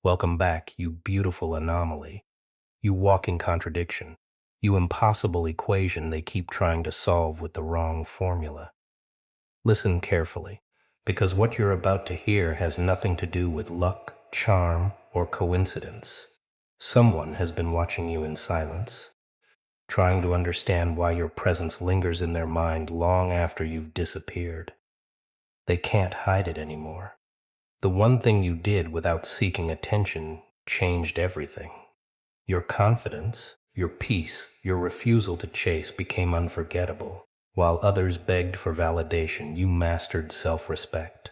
Welcome back, you beautiful anomaly. You walking contradiction. You impossible equation they keep trying to solve with the wrong formula. Listen carefully, because what you're about to hear has nothing to do with luck, charm, or coincidence. Someone has been watching you in silence, trying to understand why your presence lingers in their mind long after you've disappeared. They can't hide it anymore. The one thing you did without seeking attention changed everything. Your confidence, your peace, your refusal to chase became unforgettable. While others begged for validation, you mastered self-respect.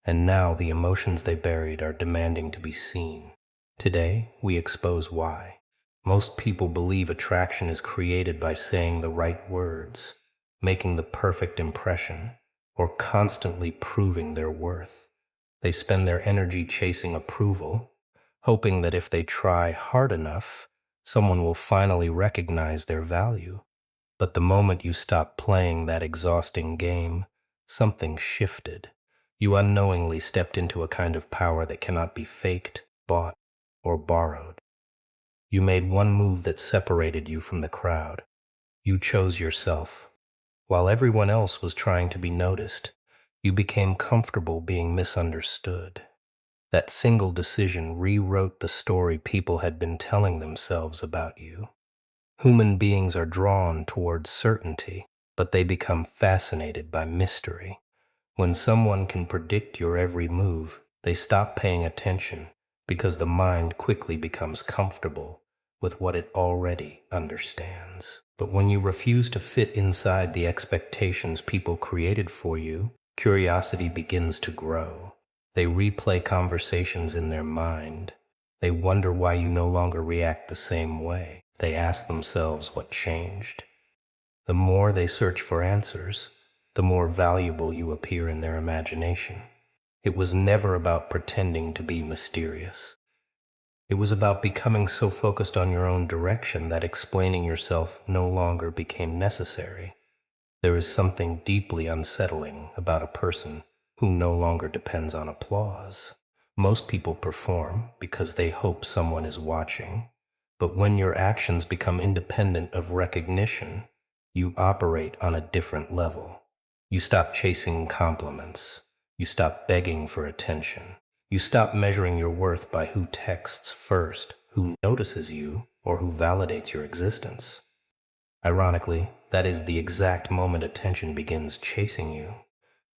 And now the emotions they buried are demanding to be seen. Today, we expose why. Most people believe attraction is created by saying the right words, making the perfect impression, or constantly proving their worth. They spend their energy chasing approval, hoping that if they try hard enough, someone will finally recognize their value. But the moment you stopped playing that exhausting game, something shifted. You unknowingly stepped into a kind of power that cannot be faked, bought, or borrowed. You made one move that separated you from the crowd. You chose yourself. While everyone else was trying to be noticed, you became comfortable being misunderstood. That single decision rewrote the story people had been telling themselves about you. Human beings are drawn towards certainty, but they become fascinated by mystery. When someone can predict your every move, they stop paying attention because the mind quickly becomes comfortable with what it already understands. But when you refuse to fit inside the expectations people created for you, curiosity begins to grow. They replay conversations in their mind. They wonder why you no longer react the same way. They ask themselves what changed. The more they search for answers, the more valuable you appear in their imagination. It was never about pretending to be mysterious. It was about becoming so focused on your own direction that explaining yourself no longer became necessary. There is something deeply unsettling about a person who no longer depends on applause. Most people perform because they hope someone is watching, but when your actions become independent of recognition, you operate on a different level. You stop chasing compliments. You stop begging for attention. You stop measuring your worth by who texts first, who notices you, or who validates your existence. Ironically, that is the exact moment attention begins chasing you.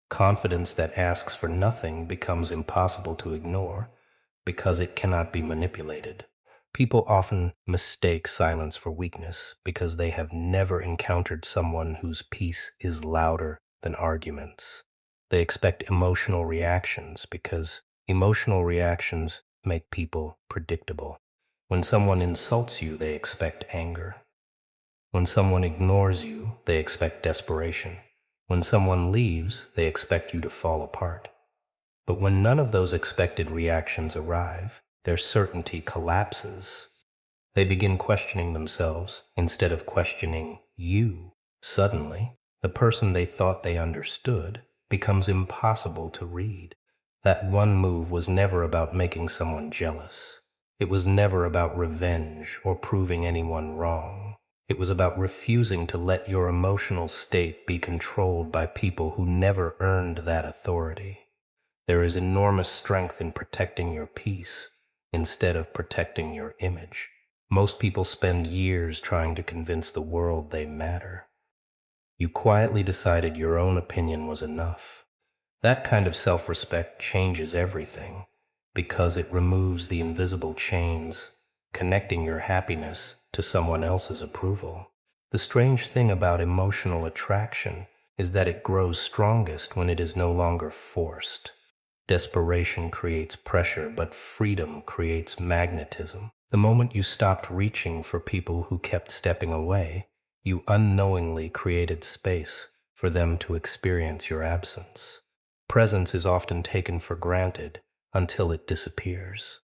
Confidence that asks for nothing becomes impossible to ignore because it cannot be manipulated. People often mistake silence for weakness because they have never encountered someone whose peace is louder than arguments. They expect emotional reactions because emotional reactions make people predictable. When someone insults you, they expect anger. When someone ignores you, they expect desperation. When someone leaves, they expect you to fall apart. But when none of those expected reactions arrive, their certainty collapses. They begin questioning themselves instead of questioning you. Suddenly, the person they thought they understood becomes impossible to read. That one move was never about making someone jealous. It was never about revenge or proving anyone wrong. It was about refusing to let your emotional state be controlled by people who never earned that authority. There is enormous strength in protecting your peace instead of protecting your image. Most people spend years trying to convince the world they matter. You quietly decided your own opinion was enough. That kind of self-respect changes everything because it removes the invisible chains connecting your happiness to someone else's approval. The strange thing about emotional attraction is that it grows strongest when it is no longer forced. Desperation creates pressure, but freedom creates magnetism. The moment you stopped reaching for people who kept stepping away, you unknowingly created space for them to experience your absence. Presence is often taken for granted until it disappears.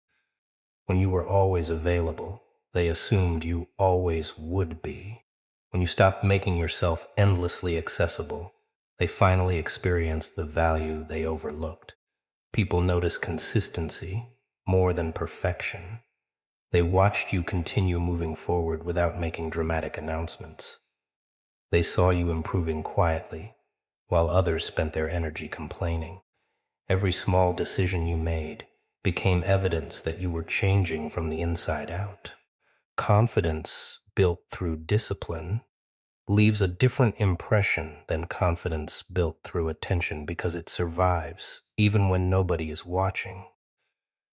When you were always available, they assumed you always would be. When you stopped making yourself endlessly accessible, they finally experienced the value they overlooked. People notice consistency, more than perfection. They watched you continue moving forward without making dramatic announcements. They saw you improving quietly, while others spent their energy complaining. Every small decision you made became evidence that you were changing from the inside out. Confidence built through discipline leaves a different impression than confidence built through attention because it survives even when nobody is watching.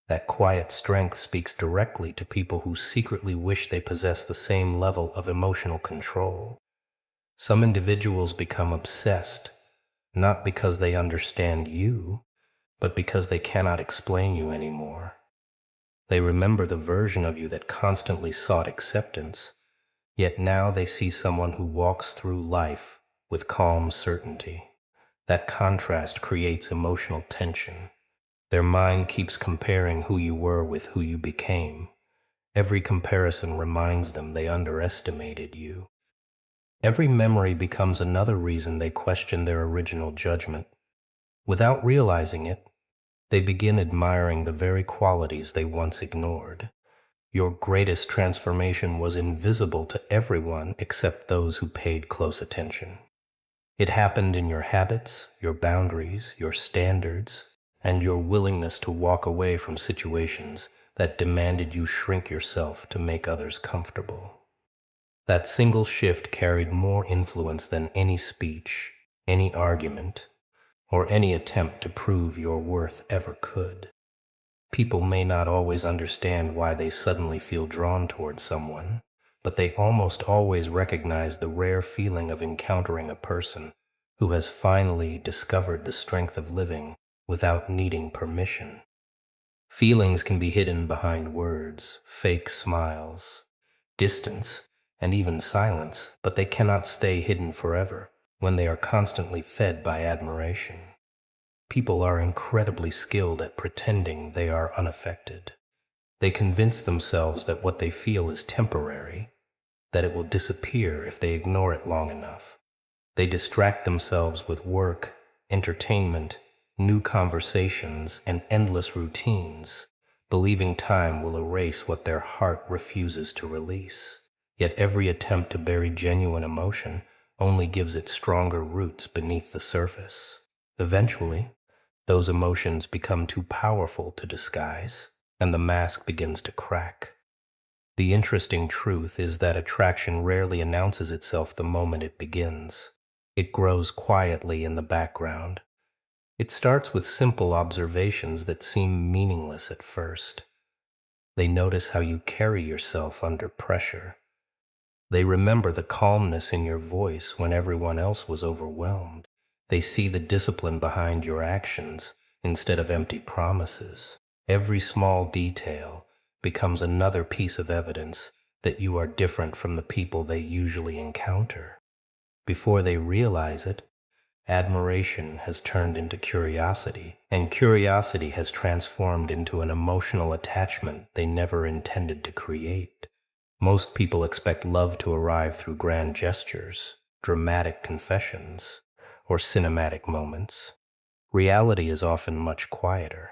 That quiet strength speaks directly to people who secretly wish they possess the same level of emotional control. Some individuals become obsessed, not because they understand you, but because they cannot explain you anymore. They remember the version of you that constantly sought acceptance, yet now they see someone who walks through life with calm certainty. That contrast creates emotional tension. Their mind keeps comparing who you were with who you became. Every comparison reminds them they underestimated you. Every memory becomes another reason they question their original judgment. Without realizing it, they begin admiring the very qualities they once ignored. Your greatest transformation was invisible to everyone except those who paid close attention. It happened in your habits, your boundaries, your standards, and your willingness to walk away from situations that demanded you shrink yourself to make others comfortable. That single shift carried more influence than any speech, any argument, or any attempt to prove your worth ever could. People may not always understand why they suddenly feel drawn toward someone, but they almost always recognize the rare feeling of encountering a person who has finally discovered the strength of living without needing permission. Feelings can be hidden behind words, fake smiles, distance, and even silence, but they cannot stay hidden forever when they are constantly fed by admiration. People are incredibly skilled at pretending they are unaffected. They convince themselves that what they feel is temporary, that it will disappear if they ignore it long enough. They distract themselves with work, entertainment, new conversations, and endless routines, believing time will erase what their heart refuses to release. Yet every attempt to bury genuine emotion only gives it stronger roots beneath the surface. Eventually, those emotions become too powerful to disguise, and the mask begins to crack. The interesting truth is that attraction rarely announces itself the moment it begins. It grows quietly in the background. It starts with simple observations that seem meaningless at first. They notice how you carry yourself under pressure. They remember the calmness in your voice when everyone else was overwhelmed. They see the discipline behind your actions instead of empty promises. Every small detail becomes another piece of evidence that you are different from the people they usually encounter. Before they realize it, admiration has turned into curiosity, and curiosity has transformed into an emotional attachment they never intended to create. Most people expect love to arrive through grand gestures, dramatic confessions, or cinematic moments. Reality is often much quieter.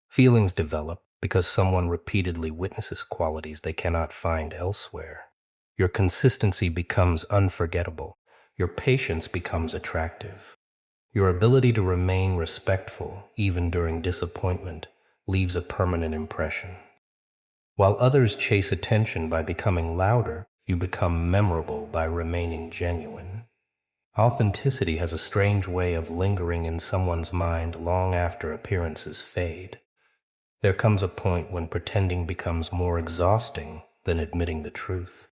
Feelings develop because someone repeatedly witnesses qualities they cannot find elsewhere. Your consistency becomes unforgettable. Your patience becomes attractive. Your ability to remain respectful, even during disappointment, leaves a permanent impression. While others chase attention by becoming louder, you become memorable by remaining genuine. Authenticity has a strange way of lingering in someone's mind long after appearances fade. There comes a point when pretending becomes more exhausting than admitting the truth.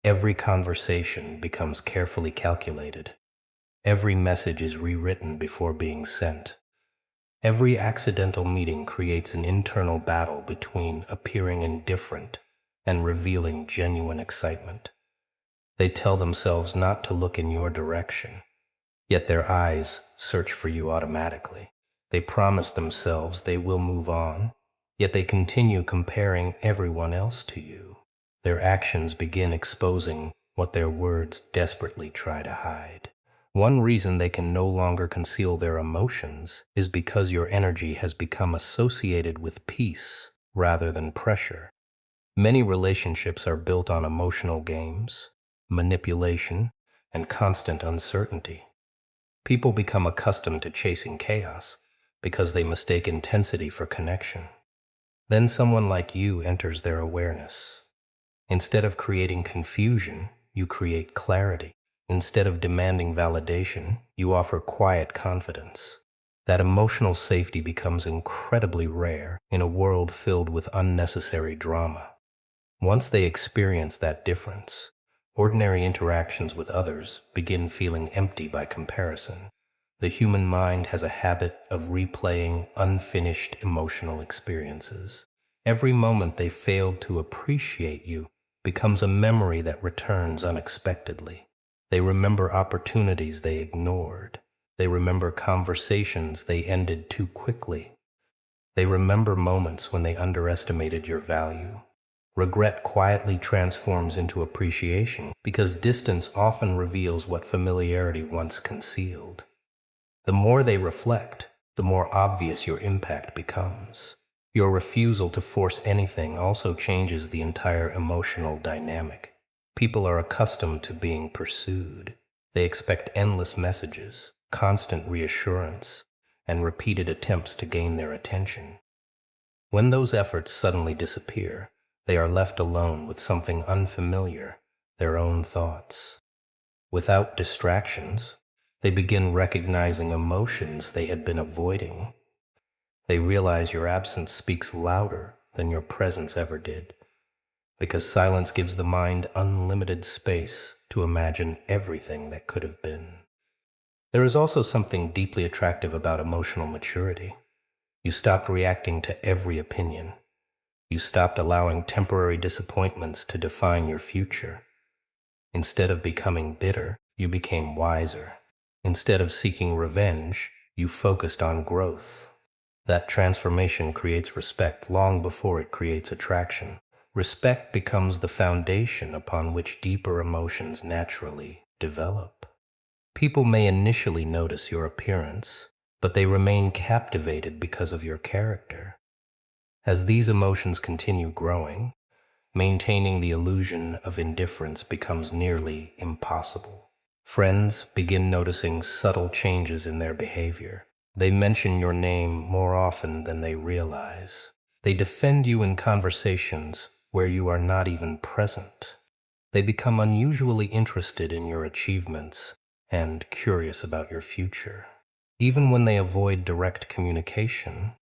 Every conversation becomes carefully calculated. Every message is rewritten before being sent. Every accidental meeting creates an internal battle between appearing indifferent and revealing genuine excitement. They tell themselves not to look in your direction, yet their eyes search for you automatically. They promise themselves they will move on, yet they continue comparing everyone else to you. Their actions begin exposing what their words desperately try to hide. One reason they can no longer conceal their emotions is because your energy has become associated with peace rather than pressure. Many relationships are built on emotional games, manipulation, and constant uncertainty. People become accustomed to chasing chaos because they mistake intensity for connection. Then someone like you enters their awareness. Instead of creating confusion, you create clarity. Instead of demanding validation, you offer quiet confidence. That emotional safety becomes incredibly rare in a world filled with unnecessary drama. Once they experience that difference, ordinary interactions with others begin feeling empty by comparison. The human mind has a habit of replaying unfinished emotional experiences. Every moment they failed to appreciate you becomes a memory that returns unexpectedly. They remember opportunities they ignored. They remember conversations they ended too quickly. They remember moments when they underestimated your value. Regret quietly transforms into appreciation because distance often reveals what familiarity once concealed. The more they reflect, the more obvious your impact becomes. Your refusal to force anything also changes the entire emotional dynamic. People are accustomed to being pursued. They expect endless messages, constant reassurance, and repeated attempts to gain their attention. When those efforts suddenly disappear, they are left alone with something unfamiliar, their own thoughts. Without distractions, they begin recognizing emotions they had been avoiding. They realize your absence speaks louder than your presence ever did, because silence gives the mind unlimited space to imagine everything that could have been. There is also something deeply attractive about emotional maturity. You stopped reacting to every opinion. You stopped allowing temporary disappointments to define your future. Instead of becoming bitter, you became wiser. Instead of seeking revenge, you focused on growth. That transformation creates respect long before it creates attraction. Respect becomes the foundation upon which deeper emotions naturally develop. People may initially notice your appearance, but they remain captivated because of your character. As these emotions continue growing, maintaining the illusion of indifference becomes nearly impossible. Friends begin noticing subtle changes in their behavior. They mention your name more often than they realize. They defend you in conversations where you are not even present. They become unusually interested in your achievements and curious about your future. Even when they avoid direct communication,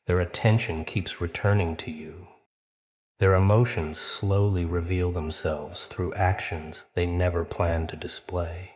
their attention keeps returning to you. Their emotions slowly reveal themselves through actions they never planned to display.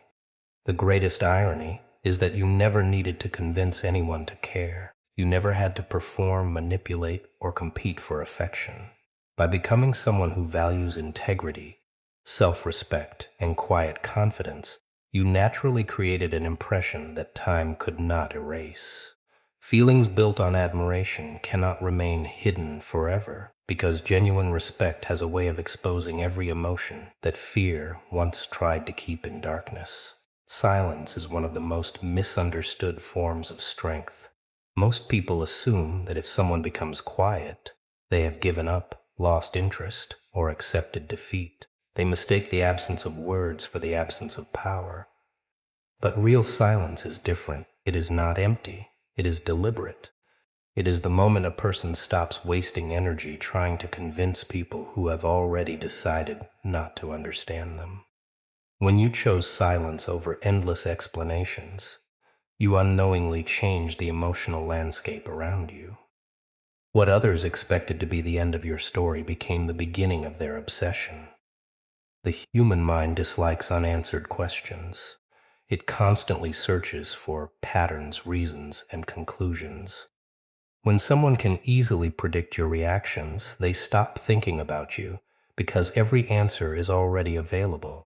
The greatest irony is that you never needed to convince anyone to care. You never had to perform, manipulate, or compete for affection. By becoming someone who values integrity, self-respect, and quiet confidence, you naturally created an impression that time could not erase. Feelings built on admiration cannot remain hidden forever, because genuine respect has a way of exposing every emotion that fear once tried to keep in darkness. Silence is one of the most misunderstood forms of strength. Most people assume that if someone becomes quiet, they have given up, lost interest, or accepted defeat. They mistake the absence of words for the absence of power. But real silence is different. It is not empty. It is deliberate. It is the moment a person stops wasting energy trying to convince people who have already decided not to understand them. When you chose silence over endless explanations, you unknowingly changed the emotional landscape around you. What others expected to be the end of your story became the beginning of their obsession. The human mind dislikes unanswered questions. It constantly searches for patterns, reasons, and conclusions. When someone can easily predict your reactions, they stop thinking about you because every answer is already available.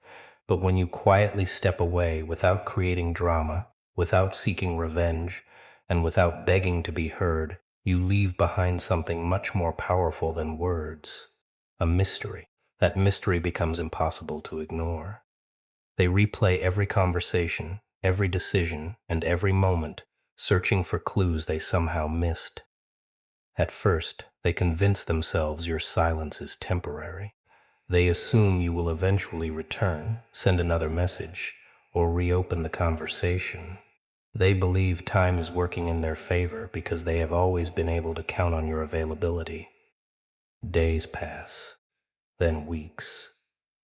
But when you quietly step away without creating drama, without seeking revenge, and without begging to be heard, you leave behind something much more powerful than words, a mystery. That mystery becomes impossible to ignore. They replay every conversation, every decision, and every moment, searching for clues they somehow missed. At first, they convince themselves your silence is temporary. They assume you will eventually return, send another message, or reopen the conversation. They believe time is working in their favor because they have always been able to count on your availability. Days pass, then weeks.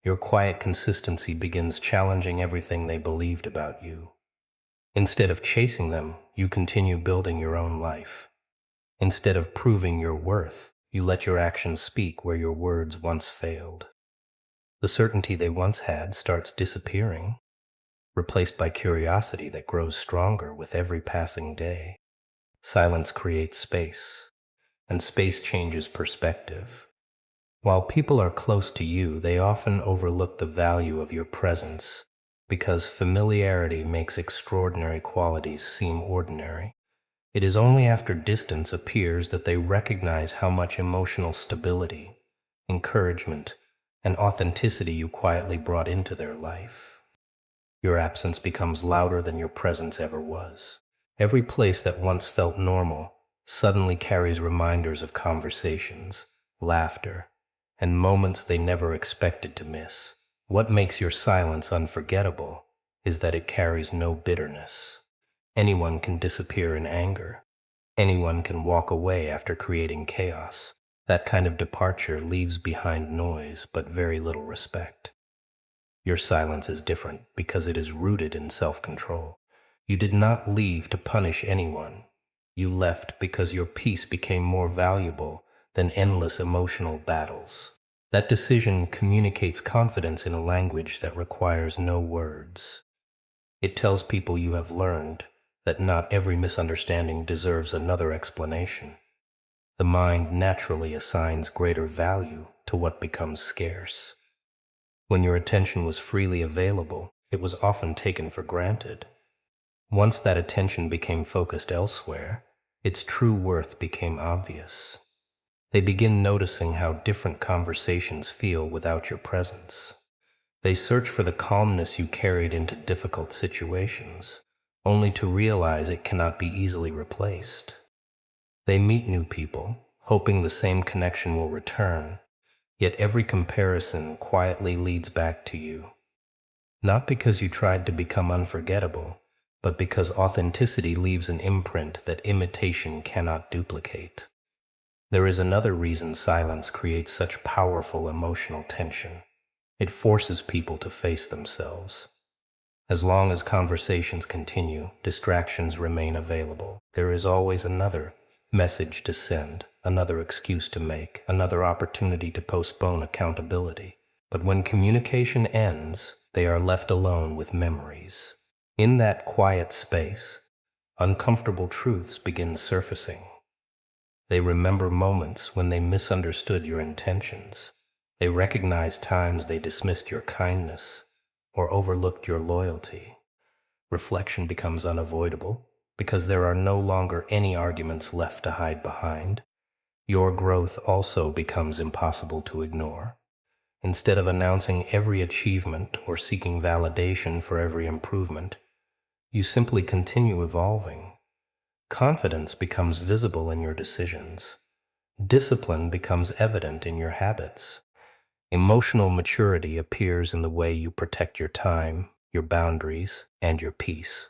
Your quiet consistency begins challenging everything they believed about you. Instead of chasing them, you continue building your own life. Instead of proving your worth, you let your actions speak where your words once failed. The certainty they once had starts disappearing, replaced by curiosity that grows stronger with every passing day. Silence creates space, and space changes perspective. While people are close to you, they often overlook the value of your presence because familiarity makes extraordinary qualities seem ordinary. It is only after distance appears that they recognize how much emotional stability, encouragement, and authenticity you quietly brought into their life. Your absence becomes louder than your presence ever was. Every place that once felt normal suddenly carries reminders of conversations, laughter, and moments they never expected to miss. What makes your silence unforgettable is that it carries no bitterness. Anyone can disappear in anger. Anyone can walk away after creating chaos. That kind of departure leaves behind noise but very little respect. Your silence is different because it is rooted in self-control. You did not leave to punish anyone. You left because your peace became more valuable than endless emotional battles. That decision communicates confidence in a language that requires no words. It tells people you have learned that not every misunderstanding deserves another explanation. The mind naturally assigns greater value to what becomes scarce. When your attention was freely available, it was often taken for granted. Once that attention became focused elsewhere, its true worth became obvious. They begin noticing how different conversations feel without your presence. They search for the calmness you carried into difficult situations, only to realize it cannot be easily replaced. They meet new people, hoping the same connection will return, yet every comparison quietly leads back to you. Not because you tried to become unforgettable, but because authenticity leaves an imprint that imitation cannot duplicate. There is another reason silence creates such powerful emotional tension. It forces people to face themselves. As long as conversations continue, distractions remain available. There is always another message to send, another excuse to make, another opportunity to postpone accountability. But when communication ends, they are left alone with memories. In that quiet space, uncomfortable truths begin surfacing. They remember moments when they misunderstood your intentions. They recognize times they dismissed your kindness or overlooked your loyalty. Reflection becomes unavoidable because there are no longer any arguments left to hide behind. Your growth also becomes impossible to ignore. Instead of announcing every achievement or seeking validation for every improvement, you simply continue evolving. Confidence becomes visible in your decisions. Discipline becomes evident in your habits. Emotional maturity appears in the way you protect your time, your boundaries, and your peace.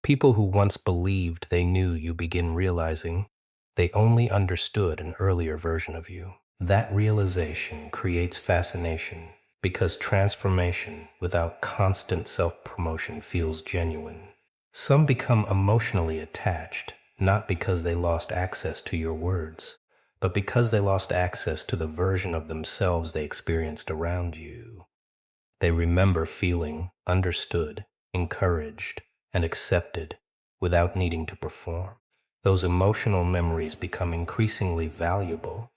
People who once believed they knew you begin realizing they only understood an earlier version of you. That realization creates fascination because transformation without constant self-promotion feels genuine. Some become emotionally attached, not because they lost access to your words, but because they lost access to the version of themselves they experienced around you. They remember feeling understood, encouraged, and accepted without needing to perform. Those emotional memories become increasingly valuable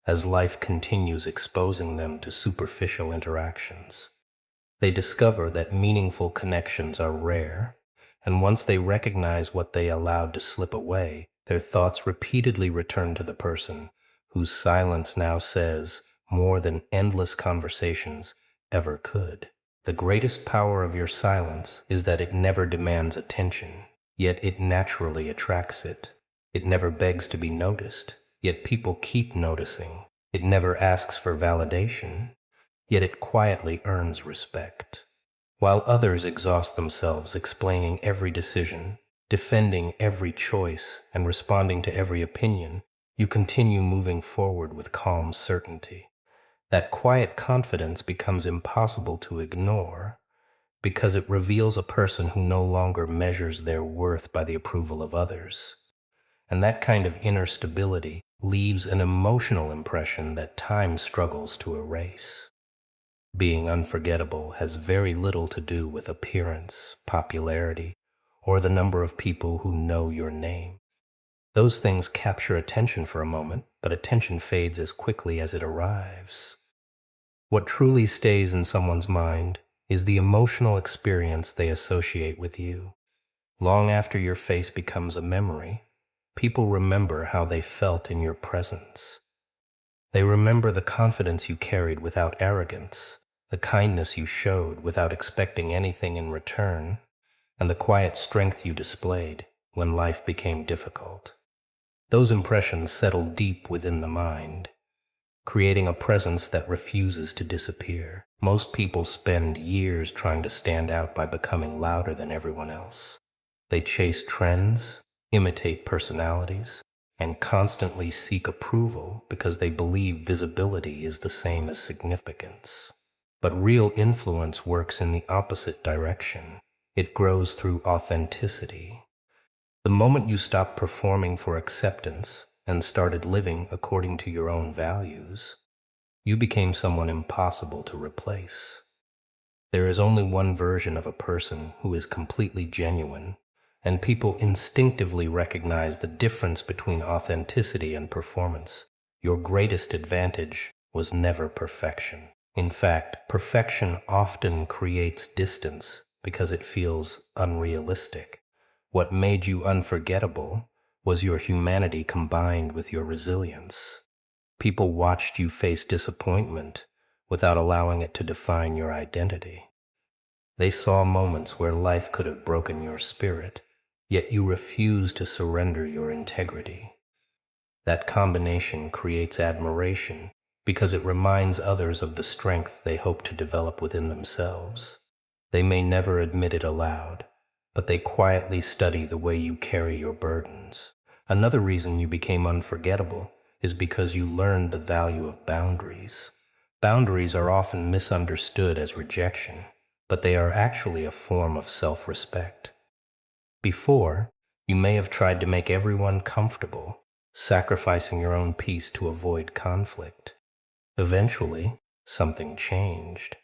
as life continues exposing them to superficial interactions. They discover that meaningful connections are rare, and once they recognize what they allowed to slip away, their thoughts repeatedly return to the person whose silence now says more than endless conversations ever could. The greatest power of your silence is that it never demands attention, yet it naturally attracts it. It never begs to be noticed, yet people keep noticing. It never asks for validation, yet it quietly earns respect. While others exhaust themselves explaining every decision, defending every choice, and responding to every opinion, you continue moving forward with calm certainty. That quiet confidence becomes impossible to ignore because it reveals a person who no longer measures their worth by the approval of others. And that kind of inner stability leaves an emotional impression that time struggles to erase. Being unforgettable has very little to do with appearance, popularity, or the number of people who know your name. Those things capture attention for a moment, but attention fades as quickly as it arrives. What truly stays in someone's mind is the emotional experience they associate with you. Long after your face becomes a memory, people remember how they felt in your presence. They remember the confidence you carried without arrogance, the kindness you showed without expecting anything in return, and the quiet strength you displayed when life became difficult. Those impressions settle deep within the mind, creating a presence that refuses to disappear. Most people spend years trying to stand out by becoming louder than everyone else. They chase trends, imitate personalities, and constantly seek approval because they believe visibility is the same as significance. But real influence works in the opposite direction. It grows through authenticity. The moment you stopped performing for acceptance and started living according to your own values, you became someone impossible to replace. There is only one version of a person who is completely genuine, and people instinctively recognize the difference between authenticity and performance. Your greatest advantage was never perfection. In fact, perfection often creates distance because it feels unrealistic. What made you unforgettable was your humanity combined with your resilience. People watched you face disappointment without allowing it to define your identity. They saw moments where life could have broken your spirit, yet you refused to surrender your integrity. That combination creates admiration because it reminds others of the strength they hope to develop within themselves. They may never admit it aloud, but they quietly study the way you carry your burdens. Another reason you became unforgettable is because you learned the value of boundaries. Boundaries are often misunderstood as rejection, but they are actually a form of self-respect. Before, you may have tried to make everyone comfortable, sacrificing your own peace to avoid conflict. Eventually, something changed.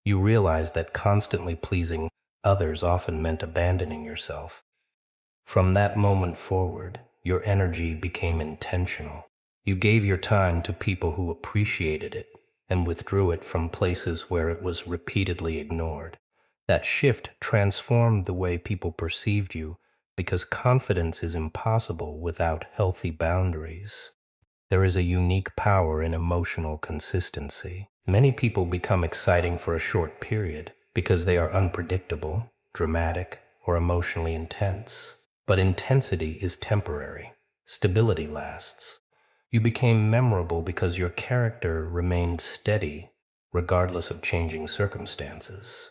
You realized that constantly pleasing others often meant abandoning yourself. From that moment forward, your energy became intentional. You gave your time to people who appreciated it and withdrew it from places where it was repeatedly ignored. That shift transformed the way people perceived you because confidence is impossible without healthy boundaries. There is a unique power in emotional consistency. Many people become exciting for a short period because they are unpredictable, dramatic, or emotionally intense. But intensity is temporary. Stability lasts. You became memorable because your character remained steady regardless of changing circumstances.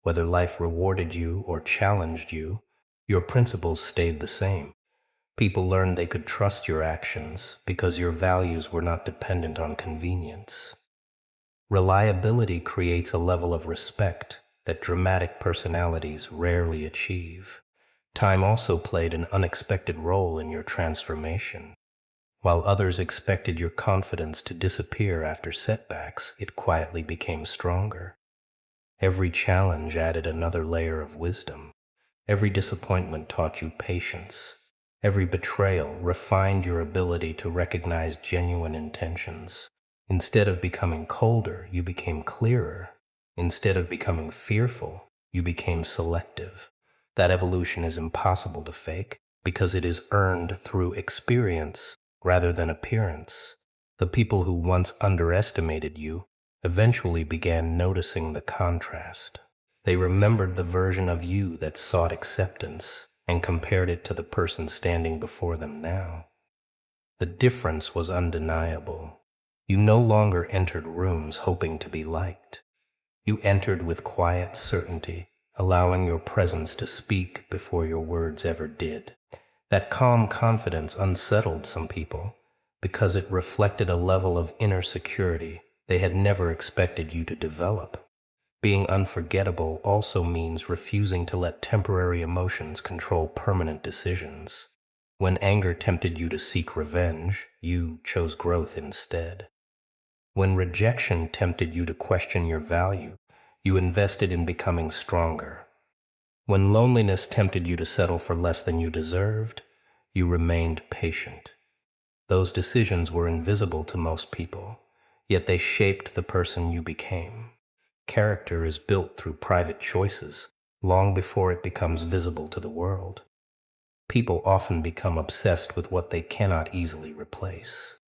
Whether life rewarded you or challenged you, your principles stayed the same. People learned they could trust your actions because your values were not dependent on convenience. Reliability creates a level of respect that dramatic personalities rarely achieve. Time also played an unexpected role in your transformation. While others expected your confidence to disappear after setbacks, it quietly became stronger. Every challenge added another layer of wisdom. Every disappointment taught you patience. Every betrayal refined your ability to recognize genuine intentions. Instead of becoming colder, you became clearer. Instead of becoming fearful, you became selective. That evolution is impossible to fake because it is earned through experience rather than appearance. The people who once underestimated you eventually began noticing the contrast. They remembered the version of you that sought acceptance and compared it to the person standing before them now. The difference was undeniable. You no longer entered rooms hoping to be liked. You entered with quiet certainty, allowing your presence to speak before your words ever did. That calm confidence unsettled some people because it reflected a level of inner security they had never expected you to develop. Being unforgettable also means refusing to let temporary emotions control permanent decisions. When anger tempted you to seek revenge, you chose growth instead. When rejection tempted you to question your value, you invested in becoming stronger. When loneliness tempted you to settle for less than you deserved, you remained patient. Those decisions were invisible to most people, yet they shaped the person you became. Character is built through private choices, long before it becomes visible to the world. People often become obsessed with what they cannot easily replace.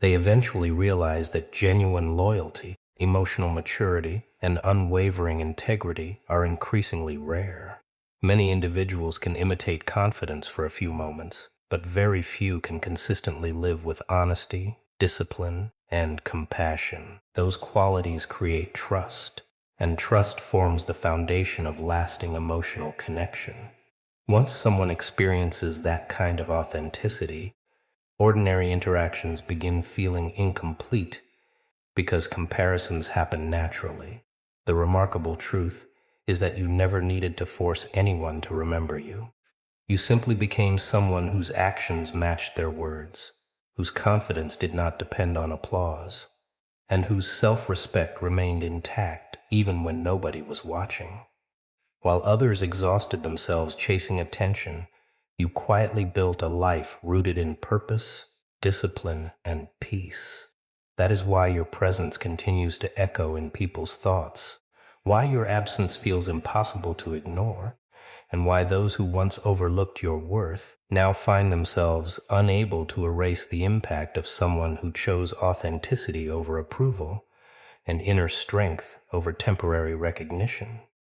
They eventually realize that genuine loyalty, emotional maturity, and unwavering integrity are increasingly rare. Many individuals can imitate confidence for a few moments, but very few can consistently live with honesty, discipline, and compassion. Those qualities create trust, and trust forms the foundation of lasting emotional connection. Once someone experiences that kind of authenticity, ordinary interactions begin feeling incomplete because comparisons happen naturally. The remarkable truth is that you never needed to force anyone to remember you. You simply became someone whose actions matched their words, whose confidence did not depend on applause, and whose self-respect remained intact even when nobody was watching. While others exhausted themselves chasing attention, you quietly built a life rooted in purpose, discipline, and peace. That is why your presence continues to echo in people's thoughts, why your absence feels impossible to ignore, and why those who once overlooked your worth now find themselves unable to erase the impact of someone who chose authenticity over approval and inner strength over temporary recognition.